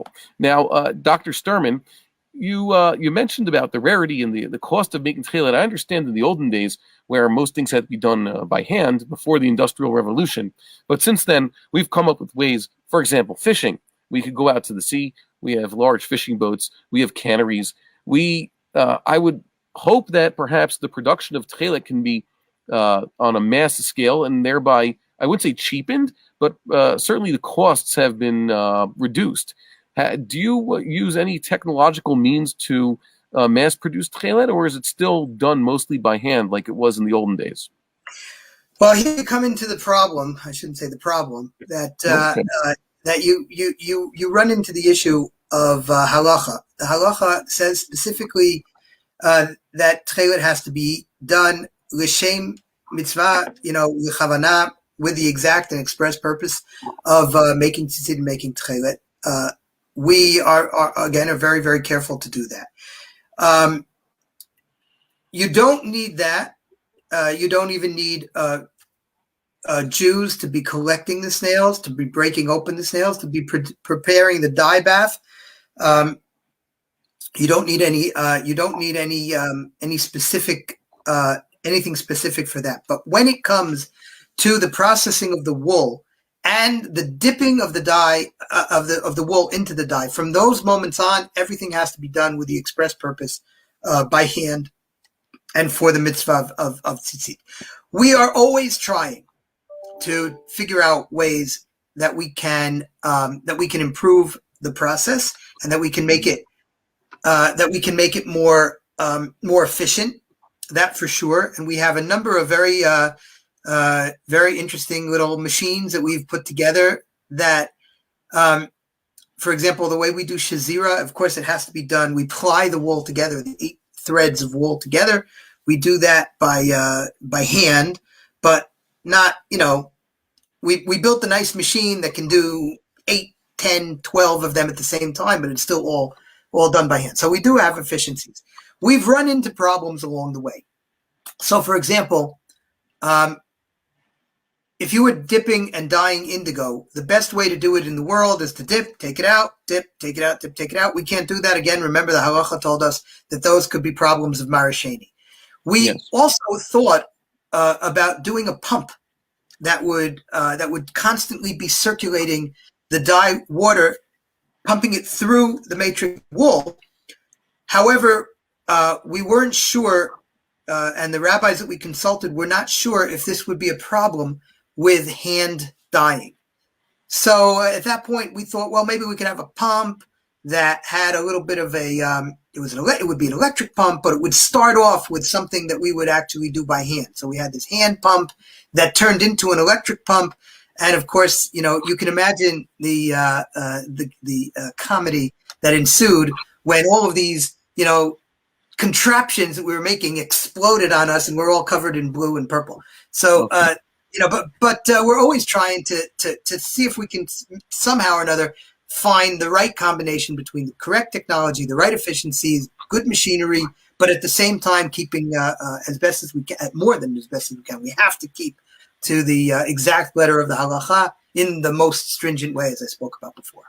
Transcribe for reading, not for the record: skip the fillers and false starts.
wonderful. Now, Dr. Sterman, you mentioned about the rarity and the cost of making Tekhelet. I understand in the olden days where most things had to be done by hand before the Industrial Revolution. But since then, we've come up with ways, for example, fishing. We could go out to the sea. We have large fishing boats. We have canneries. I would hope that perhaps the production of Tekhelet can be on a mass scale and thereby, I wouldn't say cheapened, but certainly the costs have been reduced. Do you use any technological means to mass-produce Tekhelet, or is it still done mostly by hand like it was in the olden days? Well, here you come into the problem. I shouldn't say the problem that that you run into the issue of halacha. The halacha says specifically that Tekhelet has to be done l'shem mitzvah, l'chavana, with the exact and express purpose of making tzitzit and making Tekhelet. We are again very, very careful to do that. You don't need that. You don't even need Jews to be collecting the snails, to be breaking open the snails, to be preparing the dye bath. You don't need any. You don't need any specific anything specific for that. But when it comes to the processing of the wool and the dipping of the dye of the wool into the dye, from those moments on, everything has to be done with the express purpose by hand and for the mitzvah of tzitzit. We are always trying to figure out ways that we can improve the process and that we can make it more efficient. That for sure. And we have a number of very interesting little machines that we've put together that, for example, the way we do shazira, of course, it has to be done. We ply the wool together, the 8 threads of wool together. We do that by hand, but not, we built a nice machine that can do 8, 10, 12 of them at the same time, but it's still all done by hand. So we do have efficiencies. We've run into problems along the way. So, for example, if you were dipping and dyeing indigo, the best way to do it in the world is to dip, take it out, dip, take it out, dip, take it out. We can't do that again. Remember, the halacha told us that those could be problems of marasheni. We also thought about doing a pump that would constantly be circulating the dye water, pumping it through the matrix wool. However, we weren't sure, and the rabbis that we consulted were not sure if this would be a problem with hand dyeing. So at that point, we thought, well, maybe we could have a pump that had a little bit of a, it would be an electric pump, but it would start off with something that we would actually do by hand. So we had this hand pump that turned into an electric pump. And of course, you can imagine the comedy that ensued when all of these, contraptions that we were making exploded on us, and we're all covered in blue and purple. So, but we're always trying to see if we can somehow or another find the right combination between the correct technology, the right efficiencies, good machinery, but at the same time keeping as best as we can, more than as best as we can. We have to keep to the exact letter of the halacha in the most stringent way, as I spoke about before.